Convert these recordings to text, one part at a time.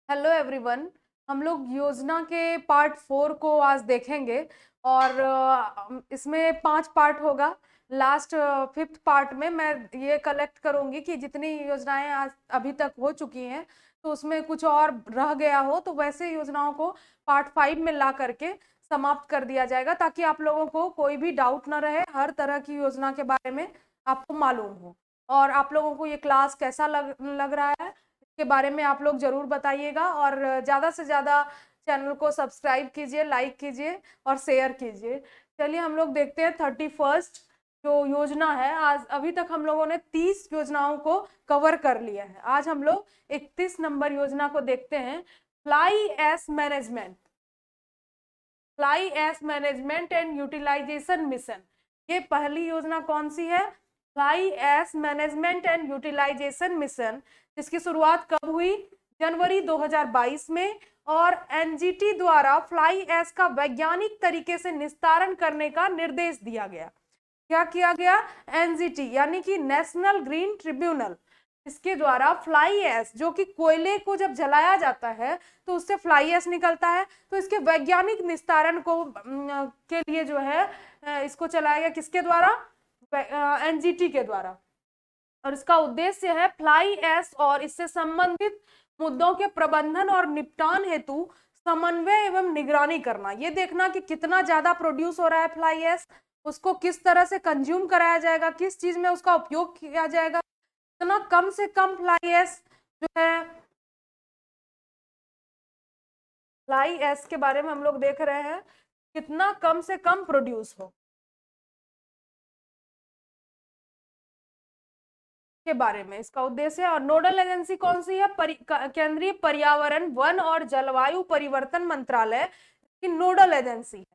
Hello everyone. हम लोग योजना के पार्ट 4 को आज देखेंगे और इसमें 5 पार्ट होगा। लास्ट 5th पार्ट में मैं ये कलेक्ट करूंगी कि जितनी योजनाएं आज अभी तक हो चुकी हैं तो उसमें कुछ और रह गया हो तो वैसे योजनाओं को पार्ट 5 में ला करके समाप्त कर दिया जाएगा, ताकि आप लोगों को कोई भी डाउट ना रहे, हर तरह की योजना के बारे में आपको मालूम हो। और आप लोगों को ये क्लास कैसा लग रहा है के बारे में आप लोग जरूर बताइएगा, और ज़्यादा से ज़्यादा चैनल को सब्सक्राइब कीजिए, लाइक कीजिए और शेयर कीजिए। चलिए हम लोग देखते हैं 31st जो योजना है। आज अभी तक हम लोगों ने 30 योजनाओं को कवर कर लिया है। आज हम लोग 31 नंबर योजना को देखते हैं, fly ash management. Fly ash management and utilisation mission. ये पहली योजना कौन सी है? Fly ash management and utilisation mission, जिसकी शुरुआत कब हुई? जनवरी 2022 में। और एनजीटी द्वारा फ्लाई एश का वैज्ञानिक तरीके से निस्तारण करने का निर्देश दिया गया। क्या किया गया? एनजीटी यानी कि नेशनल ग्रीन ट्रिब्यूनल, इसके द्वारा फ्लाई ऐश, जो कि कोयले को जब जलाया जाता है तो उससे फ्लाई ऐश निकलता है, तो इसके वैज्ञानिक निस्तारण को के लिए जो है इसको चलाया गया। किसके द्वारा? एनजीटी के द्वारा। और इसका उद्देश्य है फ्लाई ऐश और इससे संबंधित मुद्दों के प्रबंधन और निपटान हेतु समन्वय एवं निगरानी करना। ये देखना कि कितना ज्यादा प्रोड्यूस हो रहा है फ्लाई ऐश, उसको किस तरह से कंज्यूम कराया जाएगा, किस चीज में उसका उपयोग किया जाएगा, इतना कम से कम फ्लाई ऐश जो है, फ्लाई ऐश के बारे में हम लोग देख रहे हैं, कितना कम से कम प्रोड्यूस हो के बारे में इसका उद्देश्य है। और नोडल एजेंसी कौन सी है? केंद्रीय पर्यावरण, वन और जलवायु परिवर्तन मंत्रालय की नोडल एजेंसी है।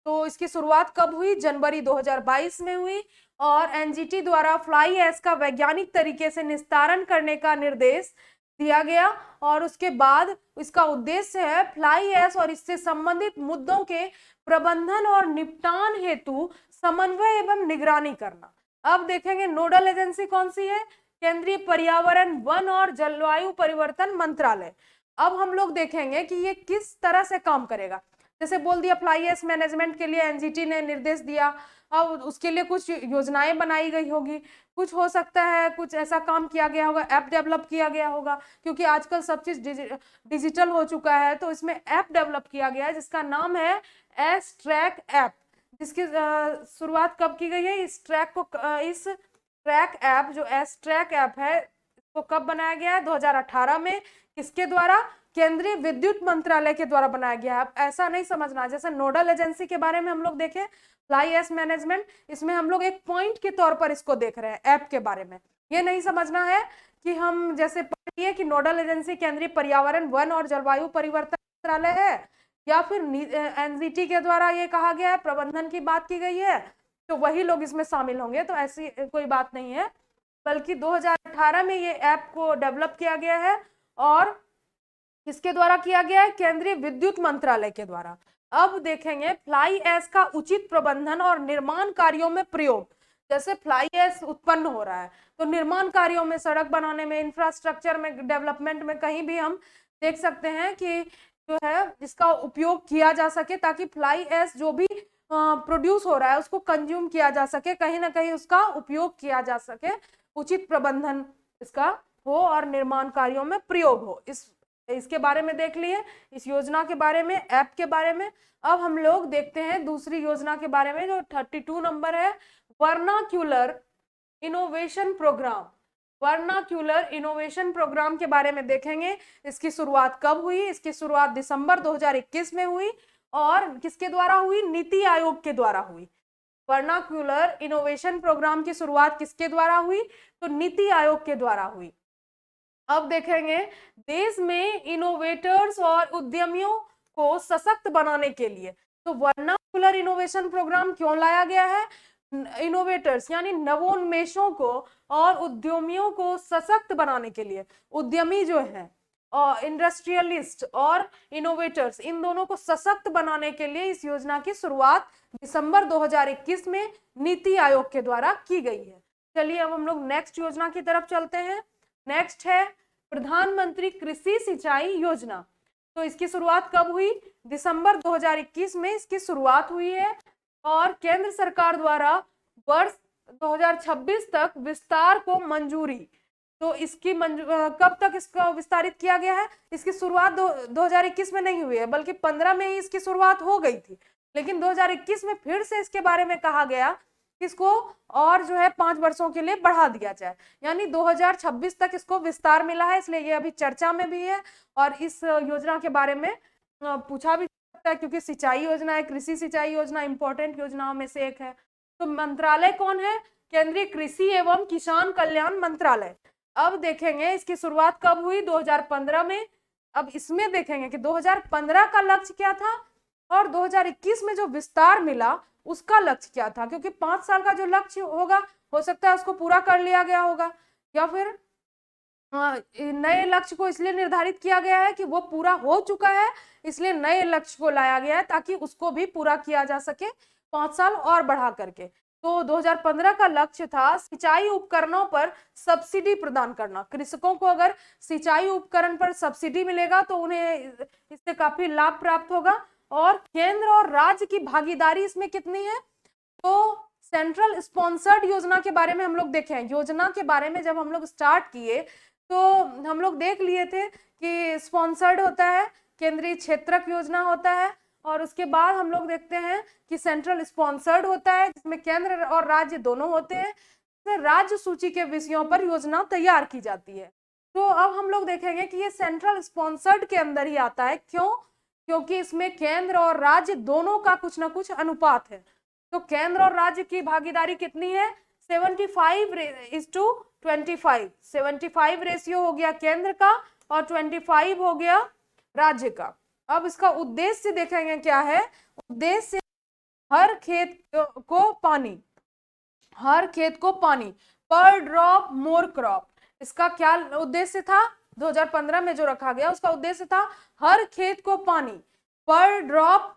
तो इसकी शुरुआत कब हुई? जनवरी 2022 में हुई। और एनजीटी द्वारा फ्लाई ऐश का वैज्ञानिक तरीके से निस्तारण करने का निर्देश दिया गया। और उसके बाद इसका उद्देश्य है फ्लाई ऐश और इससे संबंधित मुद्दों के प्रबंधन और निपटान हेतु समन्वय एवं निगरानी करना। अब देखेंगे नोडल एजेंसी कौन सी है? केंद्रीय पर्यावरण, वन और जलवायु परिवर्तन मंत्रालय। अब हम लोग देखेंगे कि ये किस तरह से काम करेगा। जैसे बोल दिया फ्लाई ऐश मैनेजमेंट के लिए एनजीटी ने निर्देश दिया, अब उसके लिए कुछ योजनाएं बनाई गई होगी, कुछ हो सकता है कुछ ऐसा काम किया गया होगा, ऐप डेवलप किया गया होगा, क्योंकि आजकल सब चीज डिजिटल हो चुका है। तो इसमें ऐप डेवलप किया गया है जिसका नाम है एश ट्रैक ऐप, जिसकी शुरुआत कब की गई है? इस ट्रैक ऐप जो एश ट्रैक ऐप है इसको कब बनाया गया है? 2018 में। किसके द्वारा? केंद्रीय विद्युत मंत्रालय के द्वारा बनाया गया है। ऐसा नहीं समझना जैसे नोडल एजेंसी के बारे में हम लोग देखें फ्लाई ऐश मैनेजमेंट, इसमें हम लोग एक पॉइंट के तौर पर इसको देख रहे हैं ऐप के बारे में। ये नहीं समझना है कि हम जैसे पढ़िए कि नोडल एजेंसी केंद्रीय पर्यावरण, वन और जलवायु परिवर्तन मंत्रालय है, या फिर एनजीटी के द्वारा ये कहा गया है, प्रबंधन की बात की गई है, तो वही लोग इसमें शामिल होंगे। तो ऐसी कोई बात नहीं है, बल्कि 2018 में ये ऐप को डेवलप किया गया है। और किसके द्वारा किया गया है? केंद्रीय विद्युत मंत्रालय के द्वारा। अब देखेंगे फ्लाई ऐश का उचित प्रबंधन और निर्माण कार्यों में प्रयोग। जैसे फ्लाई ऐश उत्पन्न हो रहा है तो निर्माण कार्यों में, सड़क बनाने में, इंफ्रास्ट्रक्चर में, डेवलपमेंट में कहीं भी हम देख सकते हैं कि जो है इसका उपयोग किया जा सके, ताकि फ्लाई ऐश जो भी प्रोड्यूस हो रहा है उसको कंज्यूम किया जा सके, कहीं ना कहीं उसका उपयोग किया जा सके, उचित प्रबंधन इसका हो और निर्माण कार्यों में प्रयोग हो। इसके बारे में देख लिए, इस योजना के बारे में, ऐप के बारे में। अब हम लोग देखते हैं दूसरी योजना के बारे में जो 32 नंबर है, vernacular innovation programme. Vernacular innovation programme के बारे में देखेंगे। इसकी शुरुआत कब हुई? इसकी शुरुआत दिसंबर 2021 में हुई। और किसके द्वारा हुई? नीति आयोग के द्वारा हुई। वर्नाक्यूलर इनोवेशन प्रोग्राम की शुरुआत किसके द्वारा हुई? तो नीति आयोग के द्वारा हुई। अब देखेंगे देश में इनोवेटर्स और उद्यमियों को सशक्त बनाने के लिए, तो वर्नाक्यूलर इनोवेशन प्रोग्राम क्यों लाया गया है? इनोवेटर्स यानी नवोन्मेषों को और उद्यमियों को सशक्त बनाने के लिए। उद्यमी जो है और इंडस्ट्रियलिस्ट और इनोवेटर्स, इन दोनों को सशक्त बनाने के लिए इस योजना की शुरुआत दिसंबर 2021 में नीति आयोग के द्वारा की गई है। चलिए अब हम लोग नेक्स्ट योजना की तरफ चलते हैं। नेक्स्ट है प्रधानमंत्री कृषि सिंचाई योजना। तो इसकी शुरुआत कब हुई? दिसंबर 2021 में इसकी शुरुआत हुई है और केंद्र सरकार द्वारा वर्ष 2026 तक विस्तार को मंजूरी। तो इसकी कब तक इसको विस्तारित किया गया है? इसकी शुरुआत 2021 में नहीं हुई है, बल्कि 15 में ही इसकी शुरुआत हो गई थी, लेकिन 2021 में फिर से इसके बारे में कहा गया इसको और जो है 5 वर्षों के लिए बढ़ा दिया जाए, यानी 2026 तक इसको विस्तार मिला है, इसलिए ये अभी चर्चा में भी है। और इस योजना के बारे में पूछा भी सकता है, क्योंकि सिंचाई योजना है, कृषि सिंचाई योजना इंपॉर्टेंट योजनाओं में से एक है। तो मंत्रालय कौन है? केंद्रीय कृषि एवं किसान कल्याण मंत्रालय। अब देखेंगे इसकी शुरुआत कब हुई? 2015 में। अब इसमें देखेंगे कि 2015 का लक्ष्य क्या था और 2021 में जो विस्तार मिला उसका लक्ष्य क्या था, क्योंकि 5 साल का जो लक्ष्य होगा हो सकता है उसको पूरा कर लिया गया होगा, या फिर नए लक्ष्य को इसलिए निर्धारित किया गया है कि वो पूरा हो चुका है, इसलिए नए लक्ष्य को लाया गया है ताकि उसको भी पूरा किया जा सके 5 साल और बढ़ा करके। तो 2015 का लक्ष्य था सिंचाई उपकरणों पर सब्सिडी प्रदान करना। कृषकों को अगर सिंचाई उपकरण पर सब्सिडी मिलेगा तो उन्हें इससे काफी लाभ प्राप्त होगा। और केंद्र और राज्य की भागीदारी इसमें कितनी है? तो सेंट्रल स्पॉन्सर्ड योजना के बारे में हम लोग देखें। योजना के बारे में जब हम लोग स्टार्ट किए तो हम लोग देख लिए थे कि स्पॉन्सर्ड होता है, केंद्रीय क्षेत्रक योजना होता है, और उसके बाद हम लोग देखते हैं कि सेंट्रल स्पॉन्सर्ड होता है जिसमें केंद्र और राज्य दोनों होते हैं। इसमें राज्य सूची के विषयों पर योजना तैयार की जाती है। तो अब हम लोग देखेंगे कि ये सेंट्रल स्पॉन्सर्ड के अंदर ही आता है। क्यों? क्योंकि इसमें केंद्र और राज्य दोनों का कुछ ना कुछ अनुपात है। तो केंद्र और राज्य की भागीदारी कितनी है? 75:25। 75 रेशियो हो गया केंद्र का और 25 हो गया राज्य का। अब इसका उद्देश्य देखेंगे क्या है। उद्देश्य हर खेत को पानी, हर खेत को पानी, पर ड्रॉप मोर क्रॉप। इसका क्या उद्देश्य था? 2015 में जो रखा गया उसका उद्देश्य था हर खेत को पानी, पर ड्रॉप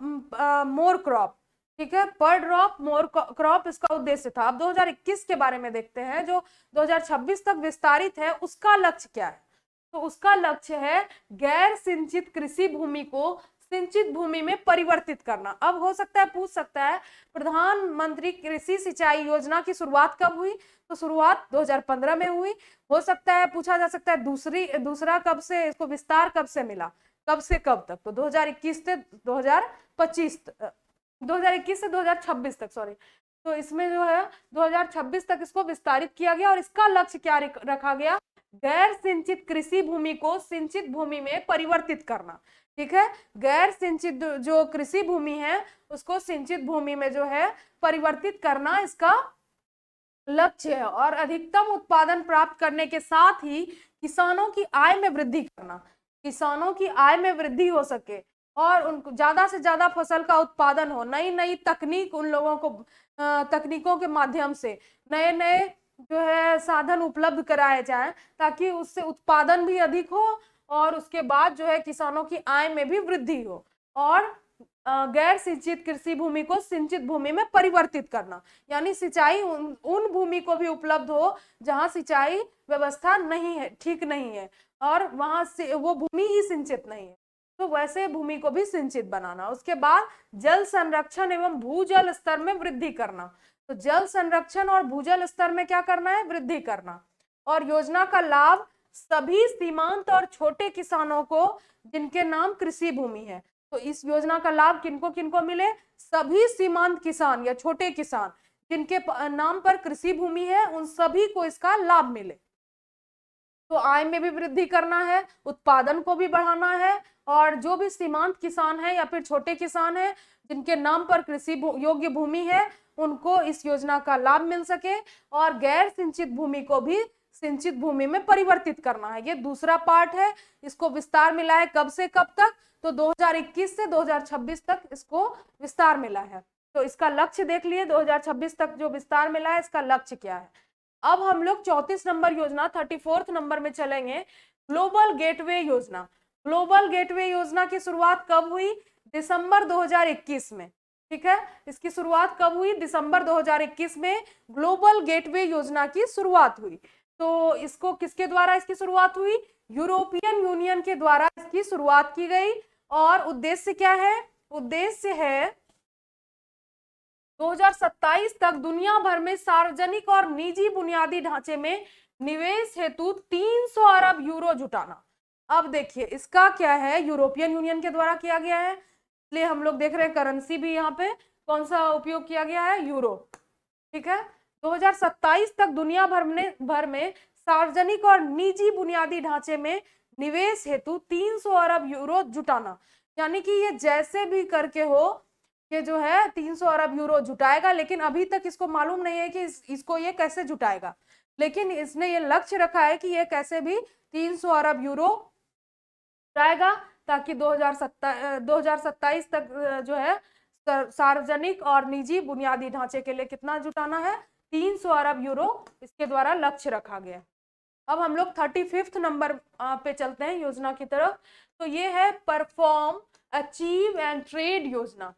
मोर क्रॉप। ठीक है, पर ड्रॉप मोर क्रॉप इसका उद्देश्य था। अब 2021 के बारे में देखते हैं, जो 2026 तक विस्तारित है, उसका लक्ष्य क्या है? तो उसका लक्ष्य है गैर सिंचित कृषि भूमि को सिंचित भूमि में परिवर्तित करना। अब हो सकता है पूछ सकता है प्रधानमंत्री कृषि सिंचाई योजना की शुरुआत कब हुई? तो शुरुआत 2015 में हुई। हो सकता है पूछा जा सकता है दूसरा कब से, इसको विस्तार कब से मिला, कब से कब तक? तो 2021 से 2026 तक, सॉरी। तो इसमें जो है 2026 तक इसको विस्तारित किया गया और इसका लक्ष्य क्या रखा गया? गैर सिंचित कृषि भूमि को सिंचित भूमि में परिवर्तित करना। ठीक है, गैर सिंचित जो कृषि भूमि है उसको सिंचित भूमि में जो है परिवर्तित करना इसका लक्ष्य है। और अधिकतम उत्पादन प्राप्त करने के साथ ही किसानों की आय में वृद्धि करना, किसानों की आय में वृद्धि हो सके और उनको ज्यादा से ज्यादा फसल का उत्पादन हो। नई नई तकनीक उन लोगों को, तकनीकों के माध्यम से नए नए जो है साधन उपलब्ध कराए जाएं ताकि उससे उत्पादन भी अधिक हो और उसके बाद जो है किसानों की आय में भी वृद्धि हो। और गैर सिंचित कृषि भूमि को सिंचित भूमि में परिवर्तित करना, यानी सिंचाई उन भूमि को भी उपलब्ध हो जहां सिंचाई व्यवस्था नहीं है, ठीक नहीं है, और वहां से वो भूमि ही सिंचित नहीं है, तो वैसे भूमि को भी सिंचित बनाना। उसके बाद जल संरक्षण एवं भूजल स्तर में वृद्धि करना। तो जल संरक्षण और भूजल स्तर में क्या करना है? वृद्धि करना। और योजना का लाभ सभी सीमांत और छोटे किसानों को जिनके नाम कृषि भूमि है। तो इस योजना का लाभ किनको किनको मिले? सभी सीमांत किसान या छोटे किसान जिनके नाम पर कृषि भूमि है उन सभी को इसका लाभ मिले। तो आय में भी वृद्धि करना है, उत्पादन को भी बढ़ाना है, और जो भी सीमांत किसान है या फिर छोटे किसान है जिनके नाम पर कृषि योग्य भूमि है उनको इस योजना का लाभ मिल सके, और गैर सिंचित भूमि को भी सिंचित भूमि में परिवर्तित करना है। ये दूसरा पार्ट है। इसको विस्तार मिला है कब से कब तक? तो 2021 से 2026 तक इसको विस्तार मिला है। तो इसका लक्ष्य देख लिए, 2026 तक जो विस्तार मिला है इसका लक्ष्य क्या है। अब हम लोग 34 नंबर योजना 34 नंबर में चलेंगे, ग्लोबल गेटवे योजना। ग्लोबल गेटवे योजना की शुरुआत कब हुई? दिसंबर 2021 में। ठीक है, इसकी शुरुआत कब हुई? दिसंबर 2021 में ग्लोबल गेटवे योजना की शुरुआत हुई। तो इसको किसके द्वारा इसकी शुरुआत हुई? यूरोपियन यूनियन के द्वारा इसकी शुरुआत की गई और उद्देश्य क्या है? उद्देश्य है 2027 तक दुनिया भर में सार्वजनिक और निजी बुनियादी ढांचे में निवेश हेतु 300 अरब यूरो जुटाना। अब देखिए इसका क्या है, यूरोपियन यूनियन के द्वारा किया गया है, इसलिए हम लोग देख रहे हैं करेंसी भी यहाँ पे कौन सा उपयोग किया गया है, यूरो। ठीक है, 2027 तक दुनिया भर में सार्वजनिक और निजी बुनियादी ढांचे में निवेश हेतु 300 अरब यूरो जुटाना, यानी कि ये जैसे भी करके हो ये जो है 300 अरब यूरो जुटाएगा, लेकिन अभी तक इसको मालूम नहीं है कि इसको ये कैसे जुटाएगा, लेकिन इसने ये लक्ष्य रखा है कि ये कैसे भी 300 अरब यूरो जुटाएगा ताकि 2027 तक जो है सार्वजनिक और निजी बुनियादी ढांचे के लिए कितना जुटाना है, 300 अरब यूरो इसके द्वारा लक्ष्य रखा गया। अब हम लोग 35 नंबर पे चलते हैं योजना की तरफ। तो ये है परफॉर्म, अचीव एंड ट्रेड योजना।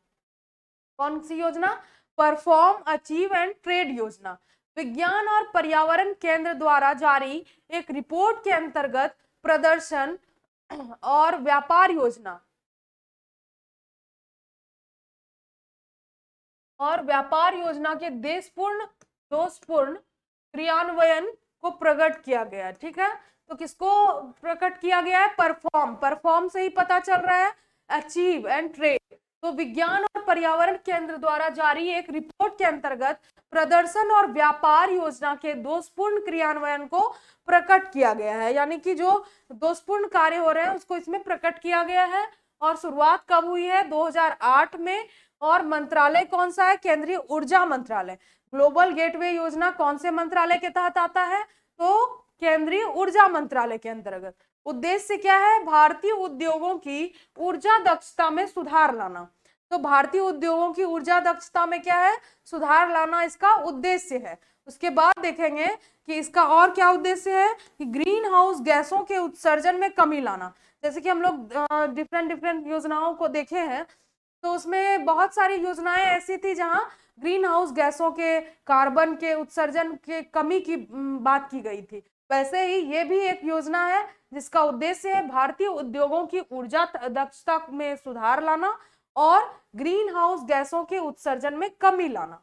कौन सी योजना? परफॉर्म, अचीव एंड ट्रेड योजना। विज्ञान और पर्यावरण केंद्र द्वारा जारी एक रिपोर्ट के अंतर्गत प्रदर्शन और व्यापार योजना के दोषपूर्ण क्रियान्वयन को प्रकट किया गया। ठीक है, तो किसको प्रकट किया गया है? परफॉर्म से ही पता चल रहा है, अचीव एंड ट्रेड। तो विज्ञान और पर्यावरण केंद्र द्वारा जारी एक रिपोर्ट के अंतर्गत प्रदर्शन और व्यापार योजना के दोषपूर्ण क्रियान्वयन को प्रकट किया गया है, यानी कि जो दोषपूर्ण कार्य हो रहे हैं उसको इसमें प्रकट किया गया है। और शुरुआत कब हुई है? 2008 में। और मंत्रालय कौन सा है? केंद्रीय ऊर्जा मंत्रालय। ग्लोबल गेटवे योजना कौन से मंत्रालय के तहत आता है? तो केंद्रीय ऊर्जा मंत्रालय के अंतर्गत। उद्देश्य क्या है? भारतीय उद्योगों की ऊर्जा दक्षता में सुधार लाना। तो भारतीय उद्योगों की ऊर्जा दक्षता में क्या है? सुधार लाना इसका उद्देश्य है। उसके बाद देखेंगे कि इसका और क्या उद्देश्य है कि ग्रीन हाउस गैसों के उत्सर्जन में कमी लाना। जैसे कि हम लोग डिफरेंट योजनाओं को देखे हैं तो उसमें बहुत सारी योजनाएं ऐसी थी जहां ग्रीन हाउस गैसों के, कार्बन के उत्सर्जन के कमी की बात की गई थी। वैसे ही ये भी एक योजना है जिसका उद्देश्य है भारतीय उद्योगों की ऊर्जा दक्षता में सुधार लाना और ग्रीन हाउस गैसों के उत्सर्जन में कमी लाना।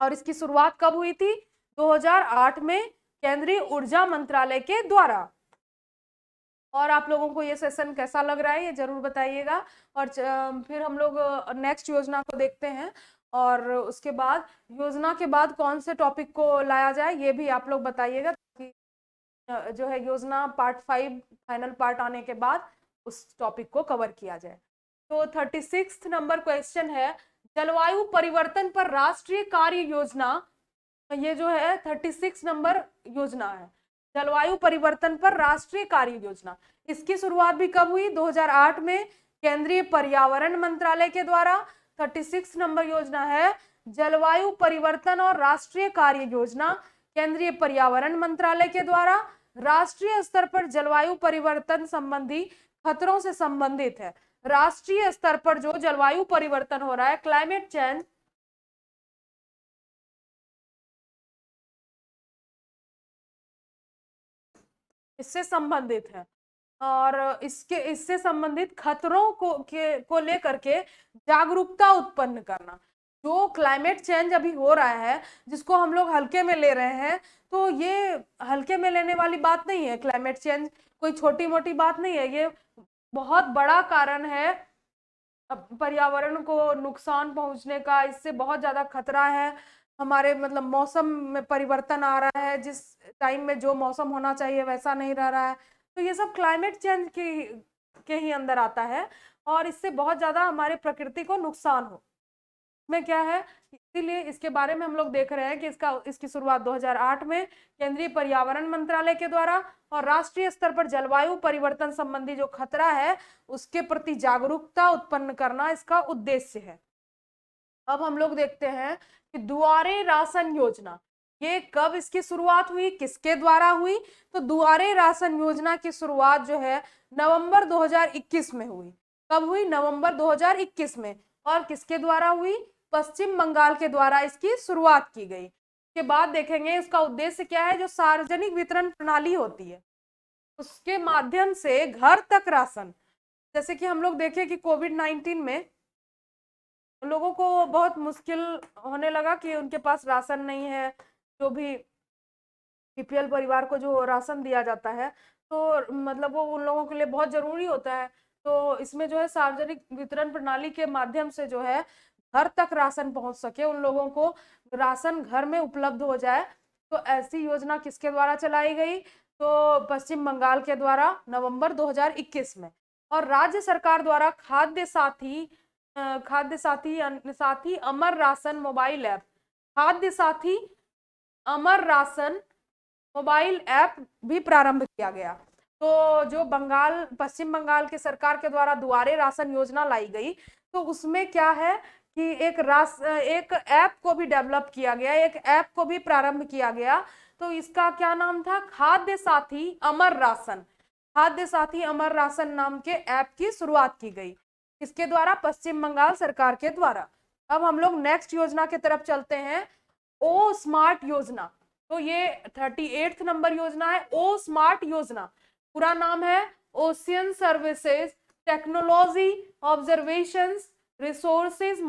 और इसकी शुरुआत कब हुई थी? 2008 में केंद्रीय ऊर्जा मंत्रालय के द्वारा। और आप लोगों को ये सेशन कैसा लग रहा है ये जरूर बताइएगा। और फिर हम लोग नेक्स्ट योजना को देखते हैं और उसके बाद योजना के बाद कौन से टॉपिक को लाया जाए ये भी आप लोग बताइएगा, ताकि जो है योजना पार्ट 5 फाइनल पार्ट आने के बाद उस टॉपिक को कवर किया जाए। तो 36 नंबर क्वेश्चन है, जलवायु परिवर्तन पर राष्ट्रीय कार्य योजना। ये जो है 36 नंबर योजना है, जलवायु परिवर्तन पर राष्ट्रीय कार्य योजना। इसकी शुरुआत भी कब हुई? 2008 में केंद्रीय पर्यावरण मंत्रालय के द्वारा। 36 नंबर योजना है जलवायु परिवर्तन और राष्ट्रीय कार्य योजना, केंद्रीय पर्यावरण मंत्रालय के द्वारा। राष्ट्रीय स्तर पर जलवायु परिवर्तन संबंधी खतरों से संबंधित है। राष्ट्रीय स्तर पर जो जलवायु परिवर्तन हो रहा है, क्लाइमेट चेंज, इससे संबंधित है और इससे संबंधित खतरों को लेकर के जागरूकता उत्पन्न करना। जो क्लाइमेट चेंज अभी हो रहा है जिसको हम लोग हल्के में ले रहे हैं, तो ये हल्के में लेने वाली बात नहीं है। क्लाइमेट चेंज कोई छोटी मोटी बात नहीं है, ये बहुत बड़ा कारण है पर्यावरण को नुकसान पहुंचने का। इससे बहुत ज्यादा खतरा है। हमारे मतलब मौसम में परिवर्तन आ रहा है, जिस टाइम में जो मौसम होना चाहिए वैसा नहीं रह रहा है। तो ये सब क्लाइमेट चेंज के ही अंदर आता है और इससे बहुत ज्यादा हमारे प्रकृति को नुकसान हो में क्या है, इसीलिए इसके बारे में हम लोग देख रहे हैं कि इसकी शुरुआत 2008 में केंद्रीय पर्यावरण मंत्रालय के द्वारा और राष्ट्रीय स्तर पर जलवायु परिवर्तन संबंधी जो खतरा है उसके प्रति जागरूकता उत्पन्न करना इसका उद्देश्य है। अब हम लोग देखते हैं कि दुआरे राशन योजना, ये कब इसकी शुरुआत हुई, किसके द्वारा हुई? तो दुआरे राशन योजना की शुरुआत जो है नवंबर 2021 में हुई। कब हुई? नवंबर 2021 में। और किसके द्वारा हुई? पश्चिम बंगाल के द्वारा इसकी शुरुआत की गई। के बाद देखेंगे इसका उद्देश्य क्या है। जो सार्वजनिक वितरण प्रणाली होती है, उसके माध्यम से घर तक राशन, जैसे कि हम लोग देखें कि कोविड-19 में लोगों को बहुत मुश्किल होने लगा कि उनके पास राशन नहीं है, जो भी बीपीएल परिवार को जो राशन दिया जाता है, तो मतलब वो उन लोगों के लिए बहुत जरूरी होता है। तो इसमें जो है सार्वजनिक वितरण प्रणाली के माध्यम से जो है घर तक राशन पहुंच सके, उन लोगों को राशन घर में उपलब्ध हो जाए। तो ऐसी योजना किसके द्वारा चलाई गई? तो पश्चिम बंगाल के द्वारा नवंबर 2021 में। और राज्य सरकार द्वारा खाद्य साथी अमर राशन मोबाइल ऐप, खाद्य साथी अमर राशन मोबाइल ऐप भी प्रारंभ किया गया। तो जो पश्चिम बंगाल के सरकार के द्वारा दुआरे राशन योजना लाई गई, तो उसमें क्या है कि एक ऐप को भी डेवलप किया गया, एक ऐप को भी प्रारंभ किया गया। तो इसका क्या नाम था? खाद्य साथी अमर राशन। खाद्य साथी अमर राशन नाम के ऐप की शुरुआत की गई, किसके द्वारा? पश्चिम बंगाल सरकार के द्वारा। अब हम लोग नेक्स्ट योजना की तरफ चलते हैं, ओ स्मार्ट योजना। तो ये 38 नंबर योजना है, ओ स्मार्ट योजना। पूरा नाम है ocean services technology observations resources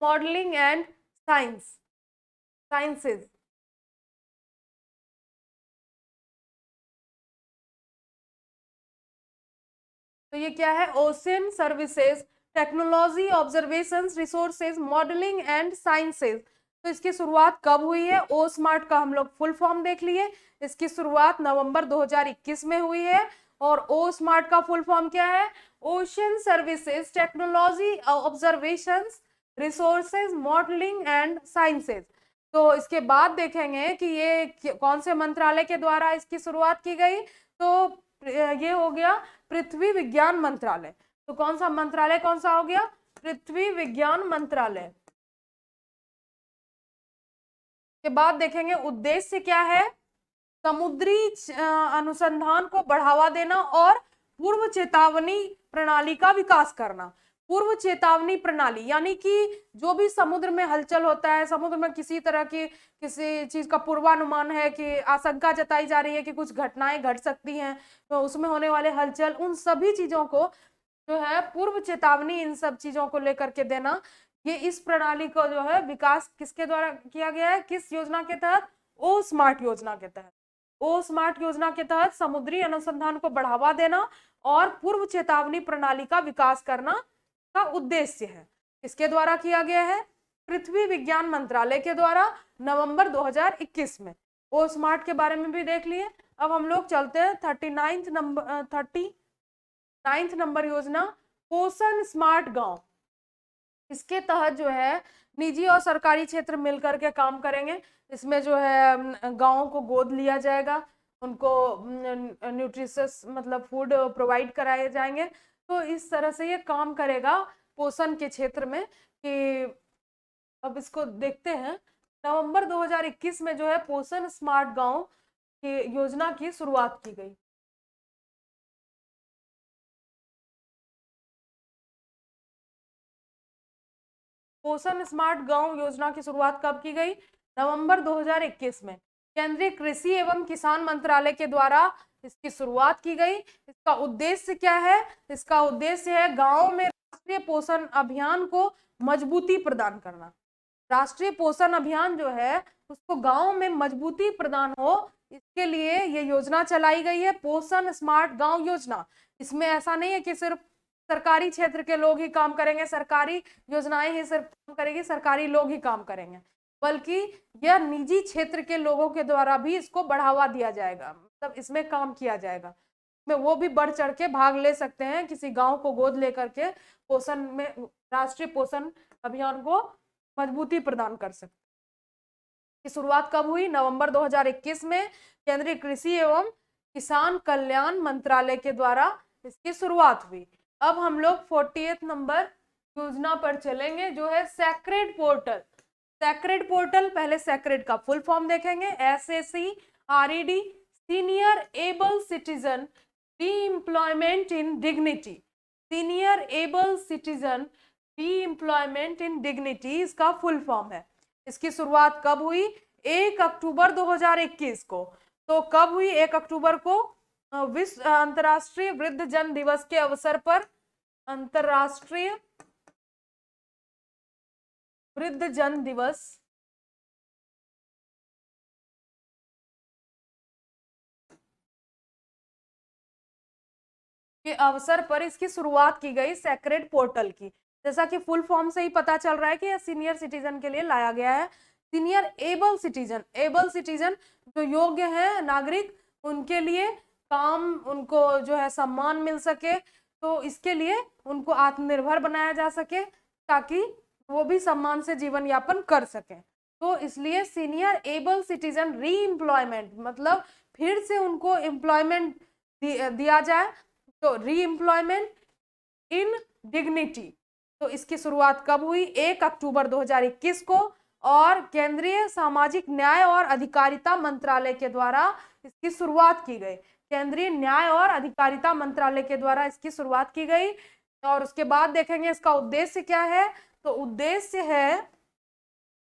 modelling and sciences. तो ये क्या है? Ocean services technology observations resources modelling and sciences. तो इसकी शुरुआत कब हुई है? ओ स्मार्ट का हम लोग फुल फॉर्म देख लिए। इसकी शुरुआत नवंबर 2021 में हुई है। और ओ स्मार्ट का फुल फॉर्म क्या है? Ocean services technology observations resources modelling and sciences. तो इसके बाद देखेंगे कि ये कौन से मंत्रालय के द्वारा इसकी शुरुआत की गई। तो ये हो गया पृथ्वी विज्ञान मंत्रालय। तो कौन सा मंत्रालय कौन सा हो गया? पृथ्वी विज्ञान मंत्रालय। के बाद देखेंगे उद्देश्य क्या है? समुद्री अनुसंधान को बढ़ावा देना और पूर्व चेतावनी प्रणाली का विकास करना। पूर्व चेतावनी प्रणाली यानी कि जो भी समुद्र में हलचल होता है, समुद्र में किसी तरह की किसी चीज का पूर्वानुमान है कि आशंका जताई जा रही है कि कुछ घटनाएं घट सकती हैं, तो उसमें होने वाले हलचल, उन सभी चीजों को जो है पूर्व चेतावनी, इन सब चीजों को लेकर के देना। ये इस प्रणाली को जो है विकास किसके द्वारा किया गया है? किस योजना के तहत? ओ स्मार्ट योजना के तहत। ओ स्मार्ट योजना के तहत समुद्री अनुसंधान को बढ़ावा देना और पूर्व चेतावनी प्रणाली का विकास करना का उद्देश्य है। इसके द्वारा किया गया है पृथ्वी विज्ञान मंत्रालय के द्वारा नवंबर 2021 में। ओ स्मार्ट के बारे में भी देख लिए। अब हम लोग चलते हैं 39 नंबर योजना, पोषण स्मार्ट गांव। इसके तहत जो है निजी और सरकारी क्षेत्र मिलकर के काम करेंगे। इसमें जो है गांवों को गोद लिया जाएगा, उनको न्यूट्रिशियस मतलब फूड प्रोवाइड कराए जाएंगे। तो इस तरह से ये काम करेगा पोषण के क्षेत्र में। कि अब इसको देखते हैं, नवंबर 2021 में जो है पोषण स्मार्ट गांव की योजना की शुरुआत की गई। पोषण स्मार्ट गांव योजना की शुरुआत कब की गई? नवंबर 2021 में। केंद्रीय कृषि एवं किसान मंत्रालय के द्वारा इसकी शुरुआत की गई। इसका उद्देश्य क्या है? इसका उद्देश्य है गांव में राष्ट्रीय पोषण अभियान को मजबूती प्रदान करना। राष्ट्रीय पोषण अभियान जो है उसको गांव में मजबूती प्रदान हो, इसके लिए ये योजना चलाई गई है, पोषण स्मार्ट गांव योजना। इसमें ऐसा नहीं है कि सिर्फ सरकारी क्षेत्र के लोग ही काम करेंगे, सरकारी योजनाएं ही सिर्फ काम करेगी, सरकारी लोग ही काम करेंगे, बल्कि यह निजी क्षेत्र के लोगों के द्वारा भी इसको बढ़ावा दिया जाएगा, मतलब इसमें काम किया जाएगा। में वो भी बढ़ चढ़ के भाग ले सकते हैं, किसी गांव को गोद लेकर के पोषण में राष्ट्रीय पोषण अभियान को मजबूती प्रदान कर सकते। की शुरुआत कब हुई? नवंबर 2021 में केंद्रीय कृषि एवं किसान कल्याण मंत्रालय के द्वारा इसकी शुरुआत हुई। अब हम लोग 48 नंबर योजना पर चलेंगे, जो है सेक्रेड पोर्टल। सेक्रेड पोर्टल, पहले सेक्रेड का फुल फॉर्म देखेंगे, SACRED, senior able citizen re-employment in dignity. Senior able citizen re-employment in dignity इसका फुल फॉर्म है। इसकी शुरुआत कब हुई? 1 अक्टूबर 2021 को। तो कब हुई? 1 अक्टूबर को विश्व अंतर्राष्ट्रीय वृद्ध जन दिवस के अवसर पर, अंतर्राष्ट्रीय वृद्ध जन दिवस के अवसर पर इसकी शुरुआत की गई सेक्रेड पोर्टल की। जैसा कि फुल फॉर्म से ही पता चल रहा है कि यह सीनियर सिटीजन के लिए लाया गया है। Senior able citizen, able citizen जो योग्य है नागरिक, उनके लिए काम, उनको जो है सम्मान मिल सके, तो इसके लिए उनको आत्मनिर्भर बनाया जा सके ताकि वो भी सम्मान से जीवन यापन कर सके। तो इसलिए सीनियर एबल सिटीजन री एम्प्लॉयमेंट, मतलब फिर से उनको एम्प्लॉयमेंट दिया जाए, तो री एम्प्लॉयमेंट इन डिग्निटी। तो इसकी शुरुआत कब हुई? 1 अक्टूबर 2021 को, और केंद्रीय सामाजिक न्याय और अधिकारिता मंत्रालय के द्वारा इसकी शुरुआत की गई। केंद्रीय न्याय और अधिकारिता मंत्रालय के द्वारा इसकी शुरुआत की गई। और उसके बाद देखेंगे इसका उद्देश्य क्या है। तो उद्देश्य है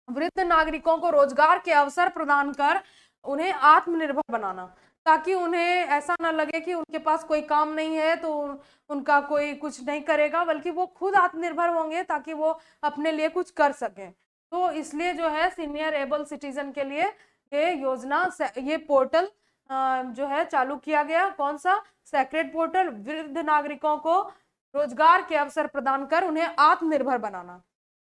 वृद्ध नागरिकों को रोजगार के अवसर प्रदान कर उन्हें आत्मनिर्भर बनाना, ताकि उन्हें ऐसा ना लगे कि उनके पास कोई काम नहीं है तो उनका कोई कुछ नहीं करेगा, बल्कि वो खुद आत्मनिर्भर होंगे ताकि वो अपने लिए कुछ कर सकें। तो इसलिए जो है सीनियर एबल सिटीजन के लिए ये योजना, ये पोर्टल जो है चालू किया गया। कौन सा? सेक्रेड पोर्टल, वृद्ध नागरिकों को रोजगार के अवसर प्रदान कर उन्हें आत्मनिर्भर बनाना।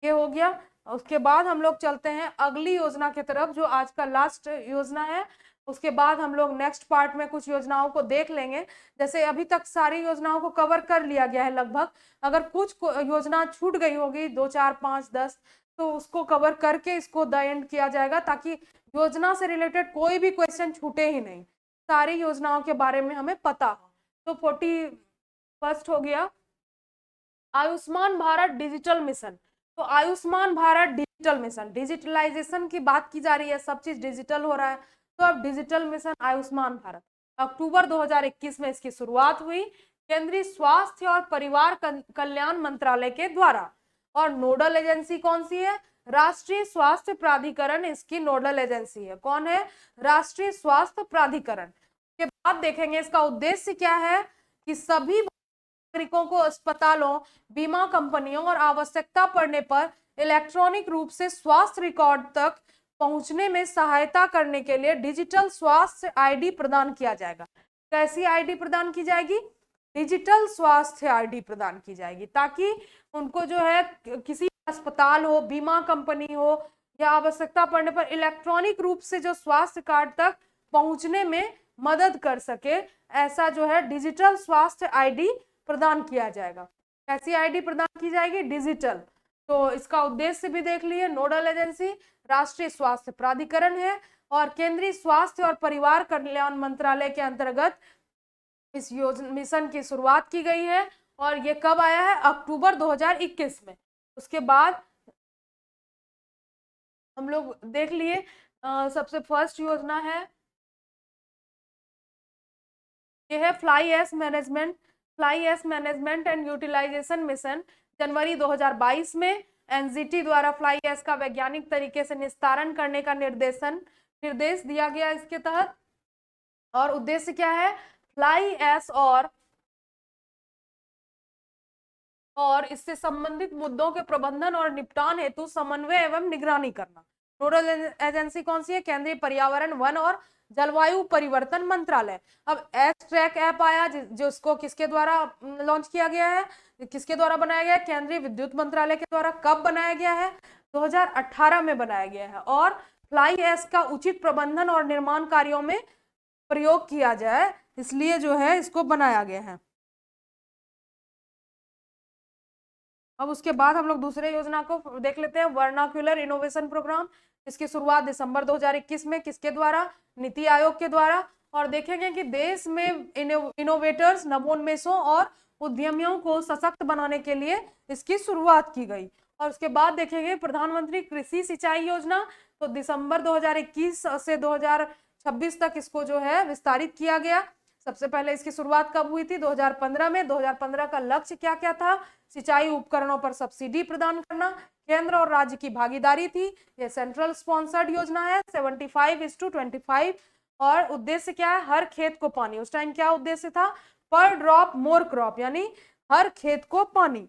ये हो गया। उसके बाद हम लोग चलते हैं अगली योजना की तरफ, जो आज का लास्ट योजना है। उसके बाद हम लोग नेक्स्ट पार्ट में कुछ योजनाओं को देख लेंगे। जैसे अभी तक सारी योजनाओं को कवर कर लिया गया है लगभग। अगर कुछ योजना छूट गई होगी 2, 4, 5, 10, तो उसको कवर करके इसको द एंड किया जाएगा, ताकि योजना से रिलेटेड कोई भी क्वेश्चन छूटे ही नहीं, सारी योजनाओं के बारे में हमें पता हो। तो 41 हो गया आयुष्मान भारत डिजिटल मिशन। तो Ayushman Bharat digital mission, digitalisation की बात की जा रही है, सब चीज डिजिटल हो रहा है। तो अब डिजिटल मिशन आयुष्मान भारत, अक्टूबर 2021 में इसकी शुरुआत हुई केंद्रीय स्वास्थ्य और परिवार कल्याण मंत्रालय के द्वारा। और नोडल एजेंसी कौन सी है? राष्ट्रीय स्वास्थ्य प्राधिकरण इसकी नोडल एजेंसी है। कौन है? राष्ट्रीय स्वास्थ्य प्राधिकरण। के बाद देखेंगे इसका उद्देश्य क्या है, कि सभी नागरिकों को अस्पतालों, बीमा कंपनियों और आवश्यकता पड़ने पर इलेक्ट्रॉनिक रूप से स्वास्थ्य रिकॉर्ड तक पहुंचने में सहायता करने के लिए डिजिटल स्वास्थ्य आईडी प्रदान किया जाएगा। कैसी आईडी प्रदान की जाएगी? डिजिटल स्वास्थ्य आईडी प्रदान की जाएगी, ताकि उनको जो है किसी अस्पताल हो, बीमा कंपनी हो, या आवश्यकता पड़ने पर इलेक्ट्रॉनिक रूप से जो स्वास्थ्य कार्ड तक पहुंचने में मदद कर सके, ऐसा जो है डिजिटल स्वास्थ्य आईडी प्रदान किया जाएगा। कैसी आईडी प्रदान की जाएगी? डिजिटल। तो इसका उद्देश्य भी देख लिए, नोडल एजेंसी राष्ट्रीय स्वास्थ्य प्राधिकरण है, और केंद्रीय स्वास्थ्य और परिवार कल्याण मंत्रालय के अंतर्गत इस योजना मिशन की शुरुआत की गई है। और ये कब आया है? अक्टूबर 2021 में। उसके बाद हम लोग देख लिए सबसे फर्स्ट योजना है, ये है fly ash management, fly ash management and utilisation mission. जनवरी 2022 में एनजीटी द्वारा फ्लाई एश का वैज्ञानिक तरीके से निस्तारण करने का निर्देश दिया गया इसके तहत। और उद्देश्य क्या है? फ्लाई एश और इससे संबंधित मुद्दों के प्रबंधन और निपटान हेतु समन्वय एवं निगरानी करना। नोडल एजेंसी कौन सी है? केंद्रीय पर्यावरण, वन और जलवायु परिवर्तन मंत्रालय। अब एक्स ट्रैक ऐप आया, जिसको किसके द्वारा लॉन्च किया गया है, किसके द्वारा बनाया गया है? केंद्रीय विद्युत मंत्रालय के द्वारा। कब बनाया गया है? 2018 में बनाया गया है। और फ्लाई ऐश का उचित प्रबंधन और निर्माण कार्यों में प्रयोग किया जाए, इसलिए जो है इसको बनाया गया है। अब उसके बाद हम लोग दूसरे योजना को देख लेते हैं, वर्नाक्यूलर इनोवेशन प्रोग्राम। इसकी शुरुआत दिसंबर 2021 में किसके द्वारा? नीति आयोग के द्वारा। और देखेंगे कि देश में इनोवेटर्स, नवोन्मेषों और उद्यमियों को सशक्त बनाने के लिए इसकी शुरुआत की गई। और उसके बाद देखेंगे प्रधानमंत्री कृषि सिंचाई योजना। तो दिसंबर 2021 से 2026 तक इसको जो है विस्तारित किया गया। सबसे पहले इसकी शुरुआत कब हुई थी? 2015 में। 2015 का लक्ष्य क्या क्या था? सिंचाई उपकरणों पर सब्सिडी प्रदान करना, केंद्र और राज्य की भागीदारी थी। यह सेंट्रल स्पॉन्सर्ड योजना है, 75:25। और उद्देश्य क्या है, हर खेत को पानी। उस टाइम क्या उद्देश्य था, पर ड्रॉप मोर क्रॉप, यानी हर खेत को पानी।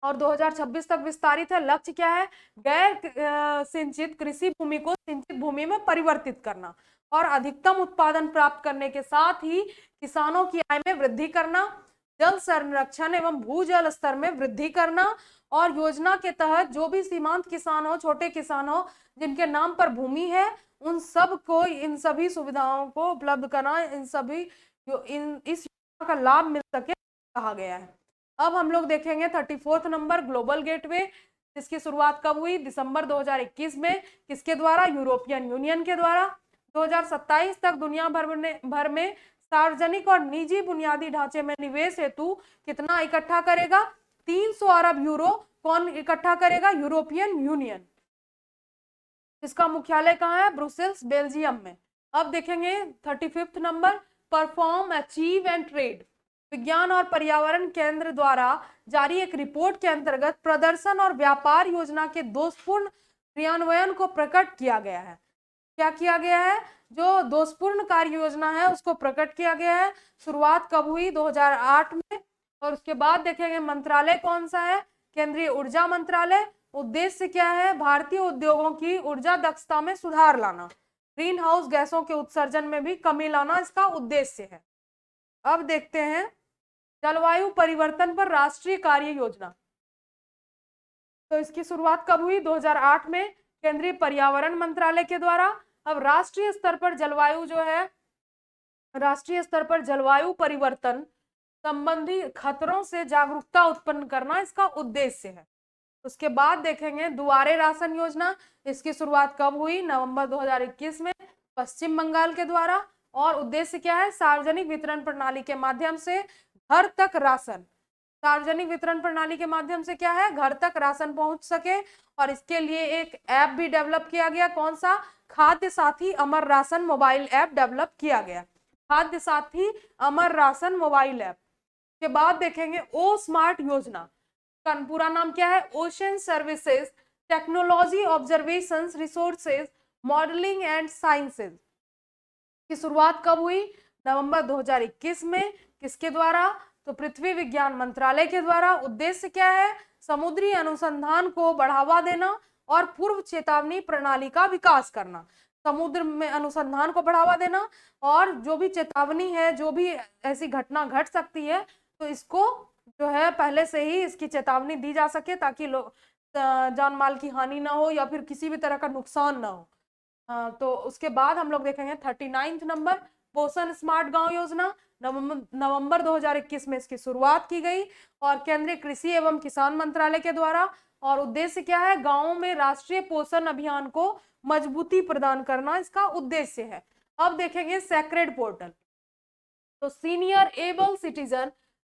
और 2026 तक विस्तारित है। लक्ष्य क्या है, गैर सिंचित कृषि भूमि को सिंचित भूमि में परिवर्तित करना और अधिकतम उत्पादन प्राप्त करने के साथ ही किसानों की आय में वृद्धि करना, जल संरक्षण एवं भूजल स्तर में वृद्धि करना, और योजना के तहत जो भी सीमांत किसान हो, छोटे किसान हो, जिनके नाम पर भूमि है, उन सब को इन सभी सुविधाओं को उपलब्ध करना, इन सभी इस योजना का लाभ मिल सके कहा गया है। अब हम लोग देखेंगे 34th नंबर, ग्लोबल गेटवे। इसकी शुरुआत कब हुई, दिसंबर 2021 में। किसके द्वारा, यूरोपियन यूनियन के द्वारा। 2027 तक दुनिया भर में सार्वजनिक और निजी बुनियादी ढांचे में निवेश हेतु कितना इकट्ठा करेगा, 300 अरब यूरो। कौन इकट्ठा करेगा, यूरोपियन यूनियन। इसका मुख्यालय कहाँ है, ब्रुसेल्स, बेल्जियम में। अब देखेंगे 35th number, perform, achieve and trade. विज्ञान और पर्यावरण केंद्र द्वारा जारी एक रिपोर्ट के अंतर्गत प्रदर्शन और व्यापार योजना के दोषपूर्ण क्रियान्वयन को प्रकट किया गया है। क्या किया गया है, जो दोषपूर्ण कार्य योजना है उसको प्रकट किया गया है। शुरुआत कब हुई, 2008 में। और उसके बाद देखेंगे मंत्रालय कौन सा है, केंद्रीय ऊर्जा मंत्रालय। उद्देश्य क्या है, भारतीय उद्योगों की ऊर्जा दक्षता में सुधार लाना, ग्रीन हाउस गैसों के उत्सर्जन में भी कमी लाना इसका उद्देश्य है। अब देखते हैं जलवायु परिवर्तन पर राष्ट्रीय कार्य योजना। तो इसकी शुरुआत कब हुई, 2008 में, केंद्रीय पर्यावरण मंत्रालय के द्वारा। अब राष्ट्रीय स्तर पर जलवायु जो है, राष्ट्रीय स्तर पर जलवायु परिवर्तन संबंधी खतरों से जागरूकता उत्पन्न करना इसका उद्देश्य है। उसके बाद देखेंगे दुआरे राशन योजना। इसकी शुरुआत कब हुई, नवंबर 2021 में, पश्चिम बंगाल के द्वारा। और उद्देश्य क्या है, सार्वजनिक वितरण प्रणाली के माध्यम से घर तक राशन, सार्वजनिक वितरण प्रणाली के माध्यम से क्या है, घर तक राशन पहुंच सके। और इसके लिए एक ऐप भी डेवलप किया गया, कौन सा, खाद्य साथी अमर राशन मोबाइल ऐप डेवलप किया गया, खाद्य साथी अमर राशन मोबाइल ऐप। के बाद देखेंगे ओ स्मार्ट योजना। का पूरा नाम क्या है, ocean services technology observation resources modelling and sciences. की शुरुआत कब हुई, नवंबर 2021 में। किसके द्वारा, तो पृथ्वी विज्ञान मंत्रालय के द्वारा। उद्देश्य क्या है, समुद्री अनुसंधान को बढ़ावा देना और पूर्व चेतावनी प्रणाली का विकास करना। समुद्र में अनुसंधान को बढ़ावा देना और जो भी चेतावनी है, जो भी ऐसी घटना घट सकती है, तो इसको जो है पहले से ही इसकी चेतावनी दी जा सके, ताकि लोग जान माल की हानि ना हो या फिर किसी भी तरह का नुकसान ना हो। तो उसके बाद हम लोग देखेंगे 39th नंबर, पोषण स्मार्ट गांव योजना। नवंबर 2021 में इसकी शुरुआत की गई और केंद्रीय कृषि एवं किसान मंत्रालय के द्वारा। और उद्देश्य क्या है, गांवों में राष्ट्रीय पोषण अभियान को मजबूती प्रदान करना इसका उद्देश्य है। अब देखेंगे सेक्रेड पोर्टल। तो सीनियर एबल सिटीजन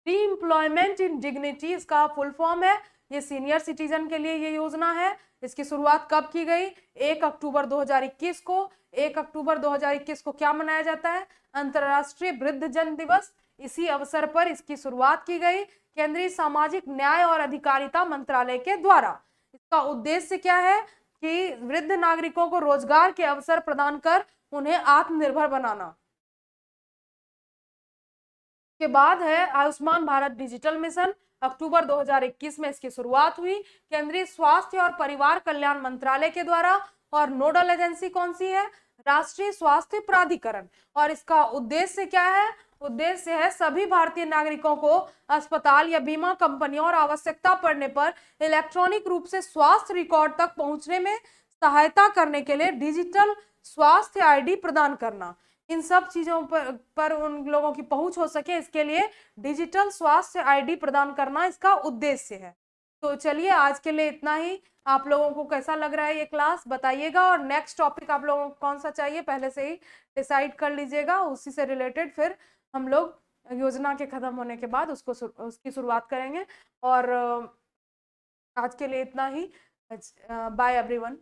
रीएम्प्लॉयमेंट इन डिग्निटी इसका फुल फॉर्म है। ये सीनियर सिटीजन के लिए ये योजना है। इसकी शुरुआत कब की गई, 1 अक्टूबर 2021 को। 1 अक्टूबर 2021 को क्या मनाया जाता है, अंतरराष्ट्रीय वृद्धजन दिवस। इसी अवसर पर इसकी शुरुआत की गई केंद्रीय सामाजिक न्याय और अधिकारिता मंत्रालय के द्वारा। इसका उद्देश्य क्या है कि वृद्ध नागरिकों को रोजगार के अवसर प्रदान कर उन्हें आत्मनिर्भर बनाना। के बाद है आयुष्मान भारत डिजिटल मिशन। अक्टूबर 2021 में इसकी शुरुआत हुई केंद्रीय स्वास्थ्य और परिवार कल्याण मंत्रालय के द्वारा। और नोडल एजेंसी कौन सी है, राष्ट्रीय स्वास्थ्य प्राधिकरण। और इसका उद्देश्य क्या है, उद्देश्य है सभी भारतीय नागरिकों को अस्पताल या बीमा कंपनियों और आवश्यकता पड़ने पर इलेक्ट्रॉनिक रूप से स्वास्थ्य रिकॉर्ड तक पहुंचने में सहायता करने के लिए डिजिटल स्वास्थ्य आईडी प्रदान करना। इन सब चीजों पर उन लोगों की पहुंच हो सके, इसके लिए डिजिटल स्वास्थ्य आईडी प्रदान करना इसका उद्देश्य है। तो चलिए आज के लिए इतना ही। आप लोगों को कैसा लग रहा है ये क्लास बताइएगा, और नेक्स्ट टॉपिक आप लोगों को कौन सा चाहिए पहले से ही डिसाइड कर लीजिएगा। उसी से रिलेटेड फिर हम लोग योजना के खत्म होने के बाद उसकी शुरुआत करेंगे। और आज के लिए इतना ही। Bye everyone.